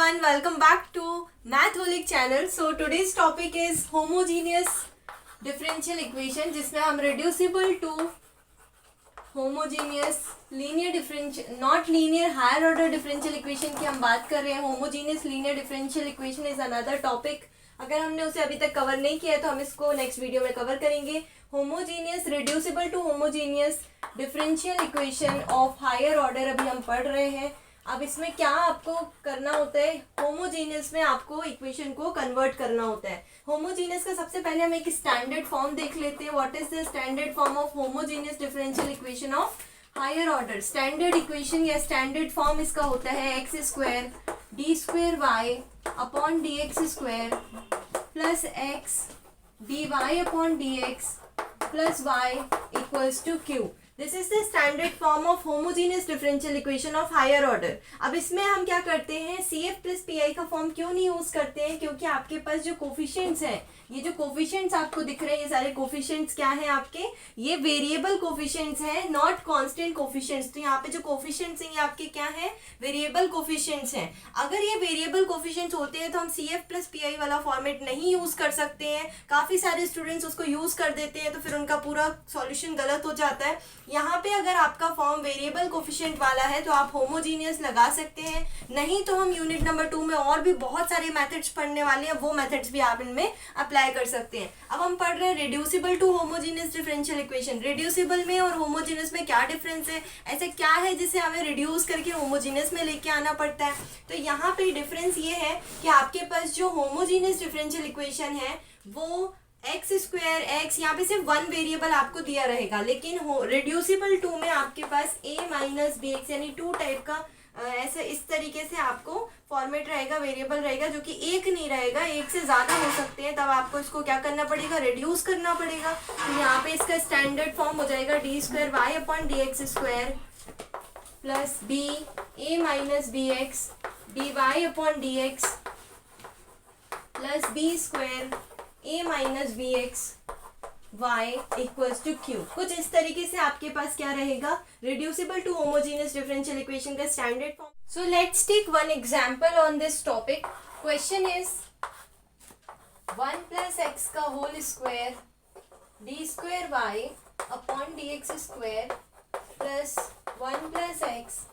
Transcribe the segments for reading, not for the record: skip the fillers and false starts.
everyone, welcome back to Mathholic channel. So today's topic is homogeneous differential equation, जिसमें हम reducible to homogeneous linear differential not linear higher order differential equation की हम बात कर रहे हैं. Homogeneous linear differential equation is another topic. अगर हमने उसे अभी तक कवर नहीं किया है तो हम इसको नेक्स्ट वीडियो में कवर करेंगे. Homogeneous reducible to homogeneous differential equation of higher order अभी हम पढ़ रहे हैं. अब इसमें क्या आपको करना होता है, होमोजीनियस में आपको इक्वेशन को कन्वर्ट करना होता है. होमोजीनियस का सबसे पहले हम एक स्टैंडर्ड फॉर्म देख लेते हैं. What is the standard form of homogeneous differential equation of higher order. Standard equation या स्टैंडर्ड फॉर्म इसका होता है x square d square y upon d x square plus x d y upon d x plus y equals to q. This is the standard form of homogeneous differential equation of higher order. अब इसमें हम क्या करते हैं, C F plus P I का form क्यों नहीं use करते हैं, क्योंकि आपके पास जो कोफिशिएंट्स हैं, ये जो कोफिशिएंट्स आपको दिख रहे हैं, ये सारे कोफिशिएंट्स क्या हैं आपके, ये वेरिएबल कोफिशिएंट्स हैं, नॉट कांस्टेंट कोफिशिएंट्स. तो यहाँ पे जो कोफिशिएंट्स हैं ये आपके क्या हैं, वेरिएबल कोफिशिएंट्स हैं. अगर ये वेरिएबल कोफिशिएंट्स होते हैं तो हम C F plus P I वाला फॉर्मेट नहीं यूज कर सकते हैं. काफी सारे स्टूडेंट्स उसको यूज कर देते हैं तो फिर उनका पूरा सॉल्यूशन गलत हो जाता है. यहाँ पे अगर आपका फॉर्म वेरिएबल कोफिशिएंट वाला है तो आप होमोजीनियस लगा सकते हैं. नहीं तो हम यूनिट नंबर 2 में और भी बहुत सारे मेथड्स पढ़ने वाले हैं, वो मेथड्स भी आप इनमें अप्लाई कर सकते हैं. अब हम पढ़ रहे हैं reducible to homogeneous differential equation. Reducible में और होमोजीनियस में क्या डिफरेंस है, ऐसे क्या है जिसे हमें रिड्यूस करके होमोजीनियस में लेके आना पड़ता है. तो यहाँ पे डिफरेंस ये है कि आपके पास जो होमोजीनियस डिफरेंशियल इक्वेशन है वो एक्स स्क्वायर एक्स, यहाँ पे सिर्फ वन वेरिएबल आपको दिया रहेगा. लेकिन रिड्यूसिबल टू में आपके पास ए माइनस बी एक्स यानी टू टाइप का ऐसे इस तरीके से आपको फॉर्मेट रहेगा, वेरिएबल रहेगा जो कि एक नहीं रहेगा, एक से ज़्यादा हो सकते हैं. तब आपको इसको क्या करना पड़ेगा, रिड्यूस करना पड़ेगा. तो यहाँ पे इसका स्टैंडर्ड फॉर्म हो जाएगा d square y upon d x square plus b a minus b x d y upon d x plus b square a minus b x y equals to q. कुछ इस तरीके से आपके पास क्या रहेगा, reducible to homogeneous differential equation का standard form. So let's take one example on this topic. Question is 1 plus x का whole square d square y upon d x square plus 1 plus x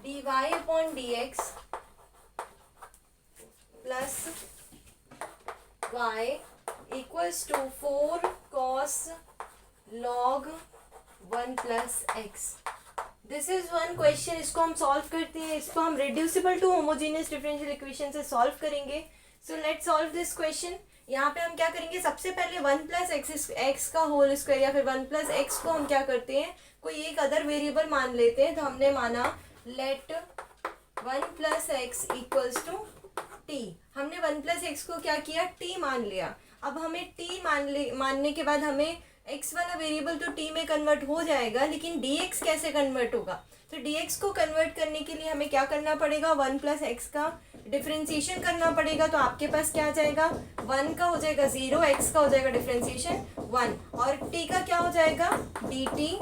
d y upon d x plus y equals to 4 cos log 1 plus x. This is one question. इसको हम solve करते हैं. इसको हम reducible to homogeneous differential equation से solve करेंगे. So let's solve this question. यहाँ पे हम क्या करेंगे, सबसे पहले 1 प्लस एक्स का होल स्क्वायर या फिर 1 प्लस एक्स को हम क्या करते हैं, कोई एक अदर वेरिएबल मान लेते हैं. तो हमने माना let 1 plus x equals to t. हमने 1 प्लस एक्स को क्या किया, टी मान लिया. अब हमें t मानने के बाद हमें x वाला वेरिएबल तो t में कन्वर्ट हो जाएगा, लेकिन dx कैसे कन्वर्ट होगा. तो dx को कन्वर्ट करने के लिए हमें क्या करना पड़ेगा, 1 प्लस एक्स का डिफरेंशिएशन करना पड़ेगा. तो आपके पास क्या आ जाएगा, 1 का हो जाएगा 0, x का हो जाएगा डिफरेंशिएशन 1 और t का क्या हो जाएगा dt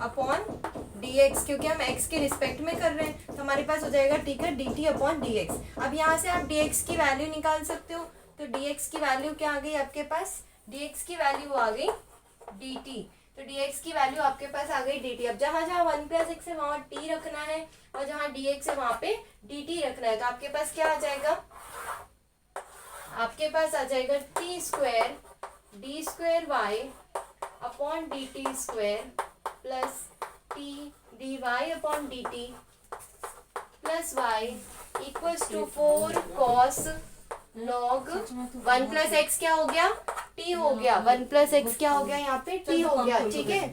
अपॉन dx, क्योंकि हम x के रिस्पेक्ट में कर रहे हैं. तो हमारे पास हो जाएगा t का dt अपॉन dx. अब यहाँ से आप dx की वैल्यू निकाल सकते हो. तो dx की वैल्यू क्या आ गई आपके पास, dx की वैल्यू आ गई dt. तो dx की वैल्यू आपके पास आ गई dt. अब जहाँ जहाँ 1 प्लस एक्स है वहाँ t रखना है और जहाँ dx है वहाँ पे dt रखना है. तो आपके पास क्या आ जाएगा, आपके पास आ जाएगा t square d square y upon d t square plus t d y upon d t plus y equals to 4 cos log 1 plus x क्या हो गया, t हो गया. 1 प्लस एक्स क्या हो गया, यहाँ पे t हो गया. ठीक है.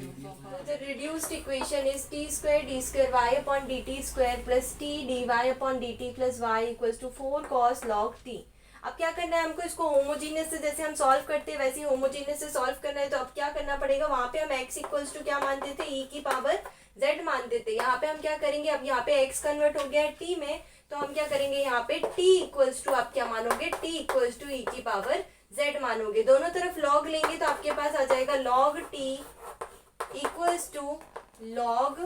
तो reduced equation is t square d square y upon d t square plus t d y upon d t plus y equals to 4 cos log t. अब क्या करना है हमको, इसको होमोजीनियस से जैसे हम सॉल्व करते हैं वैसे ही होमोजीनियस से सॉल्व करना है. तो अब क्या करना पड़ेगा, वहाँ पे हम x इक्वल्स टू क्या मानते थे, e की पावर z मानते थे. यहाँ पे हम क्या करेंगे, अब यहाँ पे x कन्वर्ट हो गया है t में, तो हम क्या करेंगे, यहाँ पे t इक्वल्स टू आप क्या मानोगे, t इक्वल्स टू e की पावर z मानोगे. दोनों तरफ log लेंगे तो आपके पास आ जाएगा log t equals to log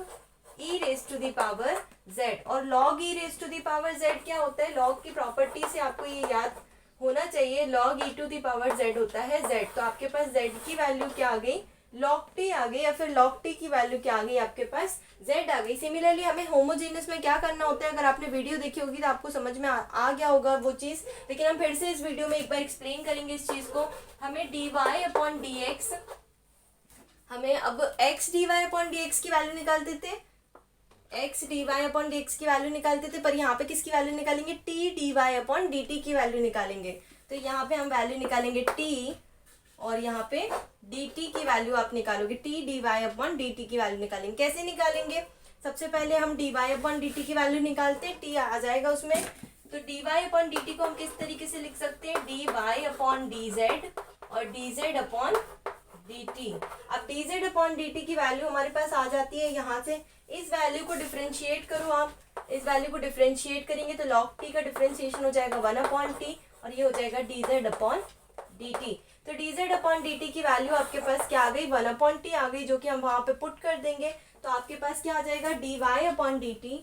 e raise to the power z। और log e raise to the power z क्या होता है, log की प्रॉपर्टी से आपको ये याद होना चाहिए, log e to the power z होता है z। तो आपके पास z की वैल्यू क्या आ गई, log t आ गई, या फिर log t की वैल्यू क्या आ गई, आपके पास z आ गई। सिमिलरली हमें होमोजेनियस में क्या करना होता है, अगर आपने वीडियो देखी होगी तो आपको समझ में आ गया होगा वो चीज़, लेकिन हम फिर से इस वीडियो में एक बार एक्सप्लेन करेंगे इस चीज़ को। हमें dy अपॉन dx, हमें अब x dy अपॉन dx की वैल्यू निकालते थे, x dy अपॉन dx की वैल्यू निकालते थे, पर यहाँ पे किसकी वैल्यू निकालेंगे, t dy अपॉन dt की वैल्यू निकालेंगे। तो यहाँ पे हम वैल्यू निकालेंगे t, और यहाँ पे dt की वैल्यू आप निकालोगे, t dy अपॉन dt की वैल्यू निकालेंगे। कैसे निकालेंगे, सबसे पहले हम dy अपॉन dt की वैल्यू निकालते हैं, t आ जाएगा उसमें। तो dy अपॉन dt को हम किस तरीके से लिख सकते हैं, dy अपॉन dz और dz अपॉन dt। अब dz अपॉन dt की वैल्यू हमारे पास आ जाती है यहाँ से। इस वैल्यू को डिफरेंशिएट करो आप, इस वैल्यू को डिफरेंशिएट करेंगे तो log t का डिफरेंशिएशन हो जाएगा 1 अपॉन t, और ये हो जाएगा dz अपॉन dt। तो dz अपॉन dt की वैल्यू आपके पास क्या आ गई, 1 अपॉन t आ गई, जो कि हम वहाँ पे पुट कर देंगे। तो आपके पास क्या आ जाएगा, dy upon dt,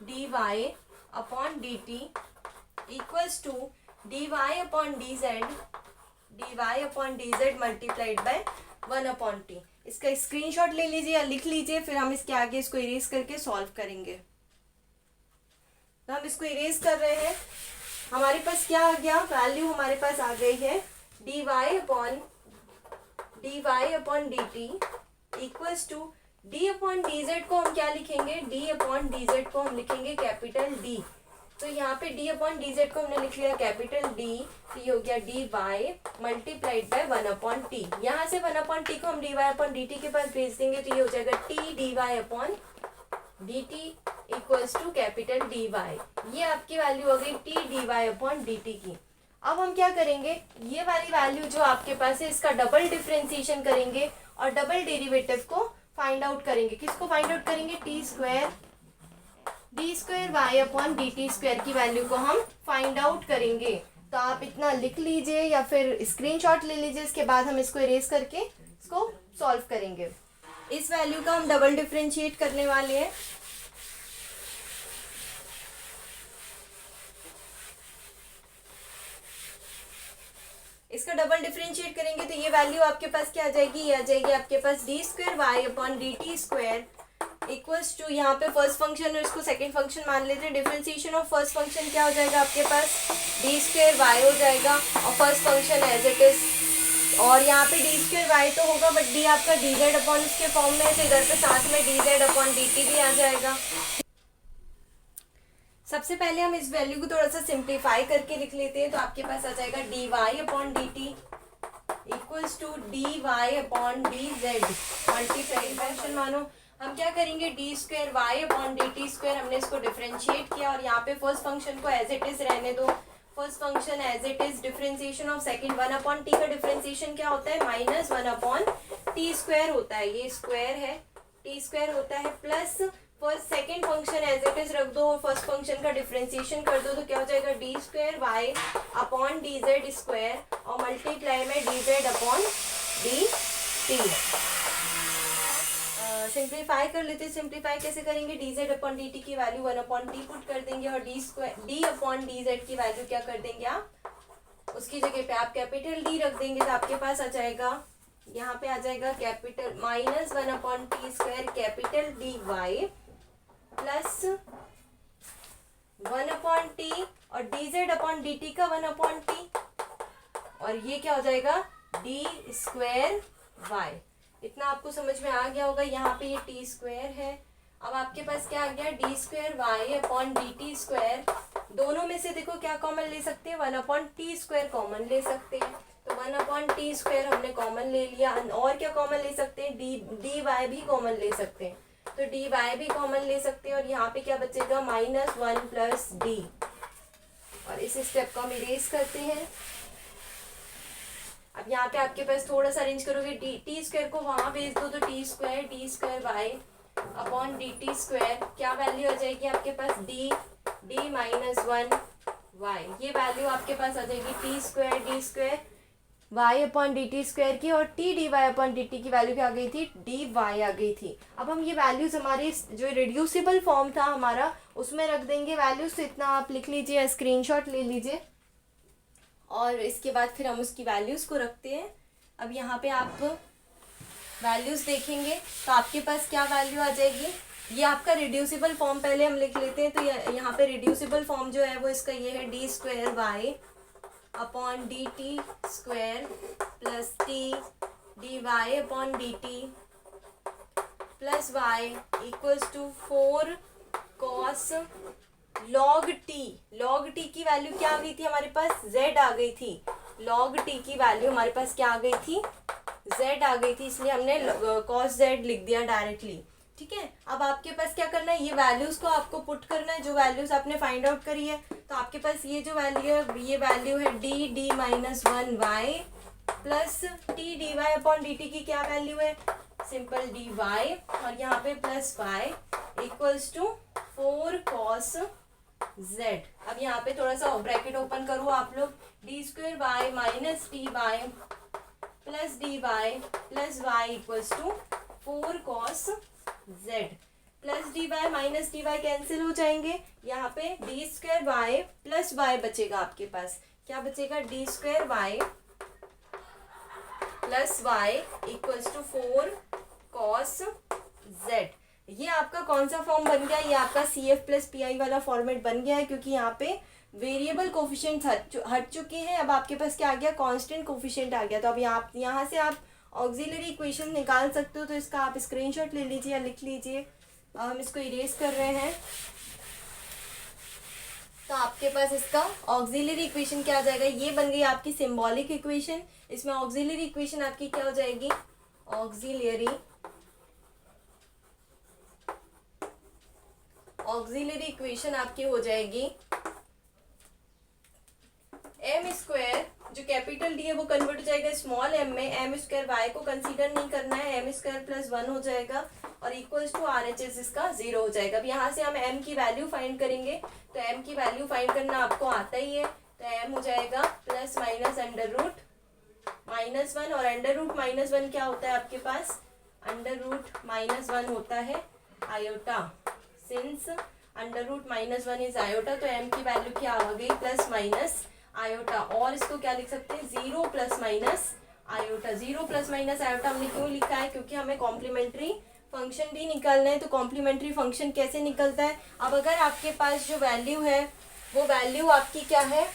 dy upon dt equals to dy upon dz, dy upon dz multiplied by 1 upon t। इसका स्क्रीनशॉट ले लीजिए या लिख लीजिए, फिर हम इसके आगे इसको इरेज करके सॉल्व करेंगे। तो हम इसको इरेज कर रहे हैं, हमारे पास क्या आ गया, वैल्यू हमारे पास आ गई है dy upon dt equals to d upon dz को हम क्या लिखेंगे, d अपॉन dz को हम लिखेंगे कैपिटल D। तो यहाँ पे d अपॉन dz को हमने लिख लिया कैपिटल D, तो ये हो गया dy multiplied by 1 upon t। यहाँ से 1 अपॉन t को हम dy अपॉन dt के पास भेज देंगे, तो ये हो जाएगा t dy upon dt equals to capital dy। ये आपकी वैल्यू हो गई t dy अपॉन dt की। अब हम क्या करेंगे, ये वाली वैल्यू जो आपके पास है इसका डबल डिफरेंशिएशन करेंगे और डबल डेरिवेटिव को फाइंड आउट करेंगे। किसको फाइंड आउट करेंगे, T square y upon dt square की वैल्यू को हम फाइंड आउट करेंगे। तो आप इतना लिख लीजिए या फिर स्क्रीनशॉट ले लीजिए, इसके बाद हम इसको इरेज करके इसको सॉल्व करेंगे। इस वैल्यू का हम डबल डिफरेंशिएट करने वाले हैं। इसका डबल डिफरेंशिएट करेंगे तो ये वैल्यू आपके पास क्या आ जाएगी, ये आ जाएगी आपके पास d square y upon d t square equals to, यहाँ पे फर्स्ट फंक्शन और इसको सेकंड फंक्शन मान लेते हैं। डिफरेंशिएशन ऑफ फर्स्ट फंक्शन क्या हो जाएगा आपके पास, डी स्क्वायर वाई हो जाएगा और first function as it is, और यहाँ पे डी स्क्वायर वाई तो होगा बट डी आपका डी जेड अपॉन इसके फॉर्म में है, तो इधर पे साथ में d z upon d t भी आ जाएगा। सबसे पहले हम इस वैल्यू को थोड़ा सा सिंप्लीफाई करके लिख लेते हैं, तो आपके पास आ जाएगा d y upon d t equals to d y upon d z multiply function मानो। हम क्या करेंगे, d square y upon d t square हमने इसको डिफरेंशिएट किया और यहाँ पे फर्स्ट फंक्शन को एज इट इज रहने दो। First function as it is, differentiation of second 1 upon t का डिफरेंशिएशन क्या होता है, माइनस 1 अपॉन टी स्क्वायर होता है, ये स्क्वायर है, टी स्क्वायर होता है, plus first second function as it is रख दो और फर्स्ट फंक्शन का डिफरेंशिएशन कर दो, तो क्या हो जाएगा d square y upon d z square और मल्टीप्लाई में d z upon d t. Simplify कर लेते हैं। सिंप्लीफाई कैसे करेंगे, d z upon d t की वैल्यू 1 अपॉन टी पुट कर देंगे और d square d upon d z की वैल्यू क्या कर देंगे आप, उसकी जगह पे आप कैपिटल डी रख देंगे, तो आपके पास आ जाएगा, यहाँ पे आ जाएगा capital minus 1 upon t square capital d y plus 1 upon t और d z upon d t का 1 अपॉन टी, और ये क्या हो जाएगा डी स्क्वायर वाई। इतना आपको समझ में आ गया होगा। यहाँ पे ये टी स्क्वायर है, अब आपके पास क्या आ गया, d square y upon d t square, दोनों में से देखो क्या कॉमन ले सकते हैं, 1 अपॉन टी स्क्वायर कॉमन ले सकते हैं, तो 1 अपॉन टी स्क्वायर हमने कॉमन ले लिया। और क्या कॉमन ले सकते हैं, डी वाई भी कॉमन ले सकते हैं, तो डी वाई भी कॉमन ले सकते हैं, और यहाँ पे क्या बचेगा माइनस 1 प्लस डी, और इस स्टेप को हम इरेज करते हैं। अब यहाँ पे आपके पास थोड़ा सा अरेंज करोगे, टी स्क्वायर को वहां भेज दो, तो t square y upon d t square, क्या वैल्यू आ जाएगी आपके पास, डी माइनस 1 वाई, ये वैल्यू आपके पास आ जाएगी t square d square y upon d t square की, और t dy upon d t की वैल्यू क्या आ गई थी, dy आ गई थी। अब हम ये वैल्यूज़ हमारी जो रिड्यूसिबल फॉर्म था हमारा उसमें रख देंगे वैल्यूज़। तो इतना आप लिख लीजिए, स्क्रीनशॉट ले लीजिए, और इसके बाद फिर हम उसकी वैल्यूज़ को रखते हैं। अब यहाँ पे आप वैल्यूज़ देखेंगे तो आपके पास क्या वैल्यू आ जाएगी, ये आपका रिड्यूसिबल फॉर्म पहले हम लिख लेते हैं। तो यहाँ पे रिड्यूसिबल फॉर्म जो है वो इसका ये है, d square y upon d t square plus t d y upon d t plus y equals to 4 cos log t. Log t की वैल्यू क्या आ गई थी हमारे पास, z आ गई थी। लॉग टी की वैल्यू हमारे पास क्या आ गई थी, z आ गई थी, इसलिए हमने cos z लिख दिया डायरेक्टली। ठीक है, अब आपके पास क्या करना है, ये वैल्यूज़ को आपको पुट करना है, जो वैल्यूज़ आपने फाइंड आउट करी है। तो आपके पास ये जो वैल्यू है, ये वैल्यू है d minus 1 y plus t d y upon d t की क्या वैल्यू है, सिंपल डी वाई, और यहाँ पे plus y equals to 4 cos z। अब यहाँ पे थोड़ा सा ब्रैकेट ओपन करो आप लोग, d square y minus t y plus d y plus y equals to 4 cos z। Plus d y minus d y cancel हो जाएंगे, यहाँ पे d square y plus y बचेगा आपके पास। क्या बचेगा, d square y plus y equals to 4 cos z। ये आपका कौन सा फॉर्म बन गया, ये आपका C F plus P I वाला फॉर्मेट बन गया है, क्योंकि यहाँ पे वेरिएबल कोफिशिएंट हट चुके हैं। अब आपके पास क्या आ गया, कांस्टेंट कोफिशिएंट आ गया। तो अब यहाँ से आप ऑक्सिलरी इक्वेशन निकाल सकते हो। तो इसका आप स्क्रीनशॉट ले लीजिए या लिख लीजिए। हम इसको इरेज कर रहे हैं, तो आपके पास इसका ऑक्सिलरी इक्वेशन क्या आ जाएगा, ये बन गई आपकी सिंबॉलिक इक्वेशन। इसमें ऑक्सिलरी इक्वेशन आपकी क्या हो जाएगी, ऑक्सिलरी इक्वेशन आपकी हो जाएगी एम स्क्वायर, जो कैपिटल डी है वो कन्वर्ट हो जाएगा स्मॉल एम में, एम स्क्वायर वाई को कंसीडर नहीं करना है, एम स्क्वायर प्लस 1 हो जाएगा, और equals to R H S इसका 0 हो जाएगा। अब यहाँ से हम एम की वैल्यू फाइंड करेंगे, तो एम की वैल्यू फाइंड करना आपको आता ही है। तो एम हो जाएगा प्लस माइनस अंडर रूट -1, और अंडर रूट -1 क्या होता है आपके पास, अंडर रूट -1 होता है iota. Since under root -1 is iota, तो एम की वैल्यू क्या आ गई, प्लस माइनस आयोटा। और इसको क्या लिख सकते हैं, 0 plus minus iota. 0 plus minus iota हमने क्यों लिखा है, क्योंकि हमें कॉम्प्लीमेंट्री फंक्शन भी निकालना है। तो कॉम्प्लीमेंट्री फंक्शन कैसे निकलता है, अब अगर आपके पास जो वैल्यू है वो वैल्यू आपकी क्या है,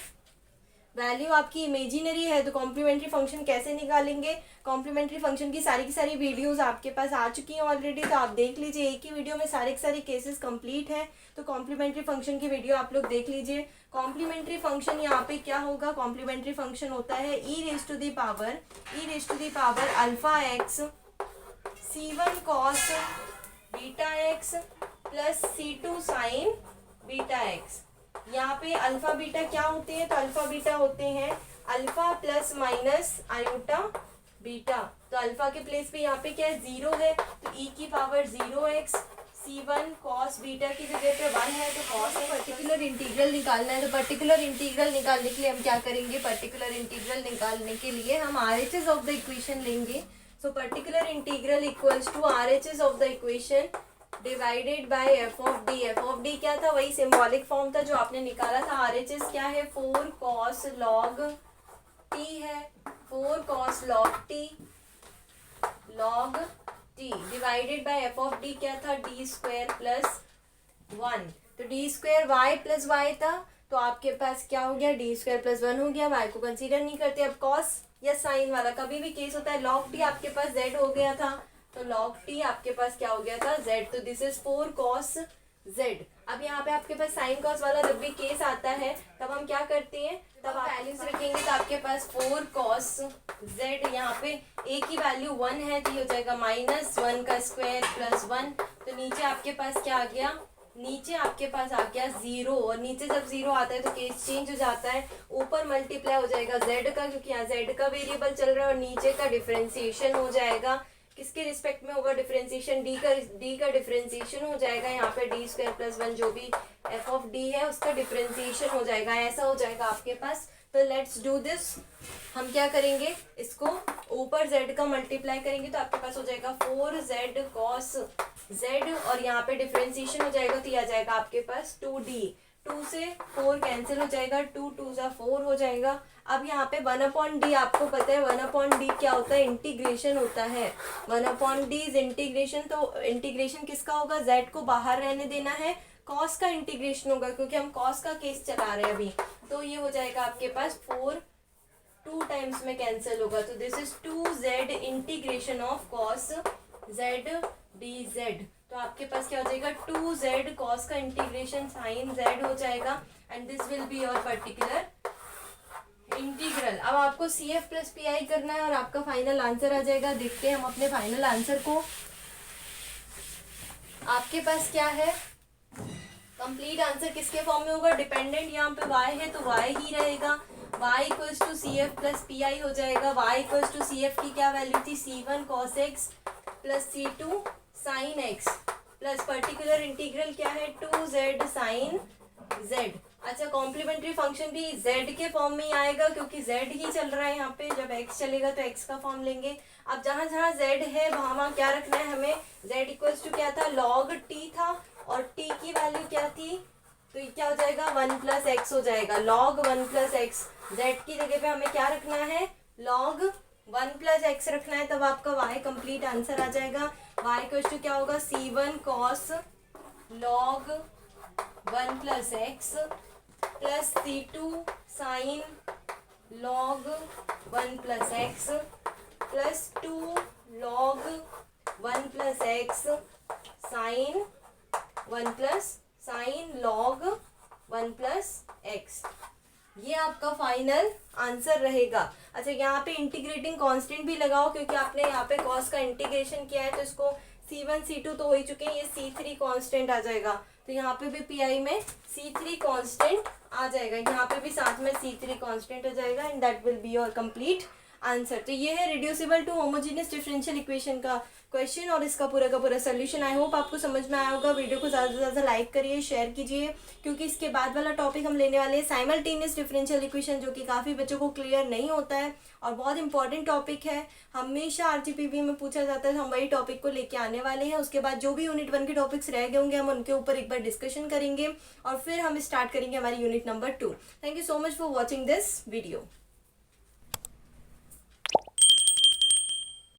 वैल्यू आपकी इमेजिनरी है, तो कॉम्प्लीमेंट्री फंक्शन कैसे निकालेंगे। कॉम्प्लीमेंट्री फंक्शन की सारी वीडियोस आपके पास आ चुकी हैं ऑलरेडी, तो आप देख लीजिए, एक ही वीडियो में सारे के सारे केसेस कंप्लीट हैं। तो कॉम्प्लीमेंट्री फंक्शन की वीडियो आप लोग देख लीजिए। कॉम्प्लीमेंट्री फंक्शन यहाँ पे क्या होगा, कॉम्प्लीमेंट्री फंक्शन होता है e raise to the power alpha x c1 cos beta x plus c2 sine beta x. यहाँ पे अल्फा बीटा क्या होते हैं, तो अल्फा बीटा होते हैं alpha plus minus iota beta. तो अल्फा के प्लेस पे यहाँ पे क्या है, 0 है, तो e की power 0x c1 cos beta की जगह पे 1 है, तो cos है। पर्टिकुलर इंटीग्रल निकालना है, तो पर्टिकुलर इंटीग्रल निकालने के लिए हम क्या करेंगे, पर्टिकुलर इंटीग्रल निकालने के लिए हम RHS ऑफ द इक्वेशन लेंगे। So particular integral equals to RHS of the equation divided by f of d क्या था, वही सिंबॉलिक फॉर्म था जो आपने निकाला था। RHS क्या है, 4 cos log t है, 4 cos log t divided by f of d क्या था, डी स्क्वायर प्लस 1। तो d square y plus y था, तो आपके पास क्या हो गया, डी स्क्वायर प्लस 1 हो गया। वाई को कंसीडर नहीं करते। अब कॉस या साइन वाला कभी भी केस होता है, लॉग टी आपके पास जेड हो गया था, तो लॉग टी आपके पास क्या हो गया था, जेड। तो दिस इज 4 कॉस जेड। अब यहाँ पे आपके पास साइन कॉस वाला जब भी केस आता है तब हम क्या करते हैं, तब आप वैल्यूज रखेंगे। तो आपके पास 4 कॉस जेड, यहाँ पे ए की वैल्यू 1 है, तो ये हो जाएगा -1 का स्क्वायर प्लस 1। तो नीचे आपके पास क्या आ गया, नीचे आपके पास आ गया 0, और नीचे जब 0 आता है तो केस चेंज हो जाता है। ऊपर मल्टीप्लाई हो जाएगा z का, क्योंकि यहाँ z का वेरिएबल चल रहा है, और नीचे का डिफरेंशिएशन हो जाएगा। किसके रिस्पेक्ट में होगा डिफरेंशिएशन, d का डिफरेंशिएशन हो जाएगा। यहाँ पे डी स्क्वायर प्लस 1 जो भी एफ ऑफ डी है उसका डिफरेंशिएशन हो जाएगा, ऐसा हो जाएगा आपके पास। तो लेट्स डू दिस। हम क्या करेंगे, इसको ऊपर z का मल्टीप्लाई करेंगे तो आपके पास हो जाएगा 4z cos z, और यहाँ पे डिफ्रेंसिएशन हो जाएगा तो ये आ जाएगा आपके पास 2d। 2 से 4 कैंसिल हो जाएगा, 2 2 ज़ा 4 हो जाएगा। अब यहाँ पे 1/d आपको पता है 1/d क्या होता है, इंटीग्रेशन होता है। 1/d इज इंटीग्रेशन, तो इंटीग्रेशन किसका होगा, z को बाहर रहने देना है, कॉस का इंटीग्रेशन होगा क्योंकि हम कॉस का केस चला रहे हैं अभी। तो ये हो जाएगा आपके पास 4 2 टाइम्स में कैंसिल होगा, तो this is 2z integration of cos z dz। तो आपके पास क्या हो जाएगा 2z कॉस का इंटीग्रेशन साइन z हो जाएगा, and this will be your particular integral. अब आपको CF प्लस PI करना है और आपका फाइनल आंसर आ जाएगा। देखते हैं हम अपने फाइनल आंसर को। आपके पास क्या है, कंप्लीट आंसर किसके फॉर्म में होगा, डिपेंडेंट यहाँ पे y है तो y ही रहेगा, y equals to CF plus PI हो जाएगा। y इक्वल्स टू CF की क्या वैल्यू थी, C1 cos x plus C2 sin x, plus particular integral क्या है 2z sin z। अच्छा, कॉम्प्लीमेंट्री फंक्शन भी z के फॉर्म में ही आएगा क्योंकि z ही चल रहा है यहाँ पे, जब x चलेगा तो x का फॉर्म लेंगे। अब जहाँ जहाँ z है वहाँ क्या रखना है हमें, z इक्वल्स टू क्या था log t था, और t की वैल्यू क्या थी, तो ये क्या हो जाएगा 1 प्लस एक्स हो जाएगा, log 1 प्लस एक्स। z की जगह पे हमें क्या रखना है, log 1 प्लस एक्स रखना है, तब आपका y कंप्लीट आंसर आ जाएगा। y इक्वल्स टू क्या होगा C1 cos log 1 plus x plus C2 sin log 1 plus x plus 2 log 1 plus x sin 1 plus sign log 1 plus x. ये आपका फाइनल आंसर रहेगा। अच्छा, यहाँ पे इंटीग्रेटिंग कांस्टेंट भी लगाओ क्योंकि आपने यहाँ पे कॉस का इंटीग्रेशन किया है, तो इसको C1 C2 तो हो ही चुके हैं, ये C3 कांस्टेंट आ जाएगा, तो यहाँ पे भी PI में C3 कांस्टेंट आ जाएगा, यहाँ पे भी साथ में C3 कांस्टेंट आ जाएगा, and that will be your complete answer. तो ये है reducible to homogeneous differential equation का क्वेश्चन और इसका पूरा का पूरा सोल्यूशन। आई होप आपको समझ में आया होगा। वीडियो को ज़्यादा से ज़्यादा लाइक करिए, शेयर कीजिए, क्योंकि इसके बाद वाला टॉपिक हम लेने वाले हैं साइमल्टेनियस डिफरेंशियल इक्वेशन, जो कि काफ़ी बच्चों को क्लियर नहीं होता है और बहुत इंपॉर्टेंट टॉपिक है। हमेशा RGPV में पूछा जाता है, तो हम वही टॉपिक को लेके आने वाले हैं। उसके बाद जो भी यूनिट 1 के टॉपिक्स रह गए होंगे हम उनके ऊपर एक बार डिस्कशन करेंगे और फिर हम स्टार्ट करेंगे हमारी unit number 2। Thank you so much for watching this video.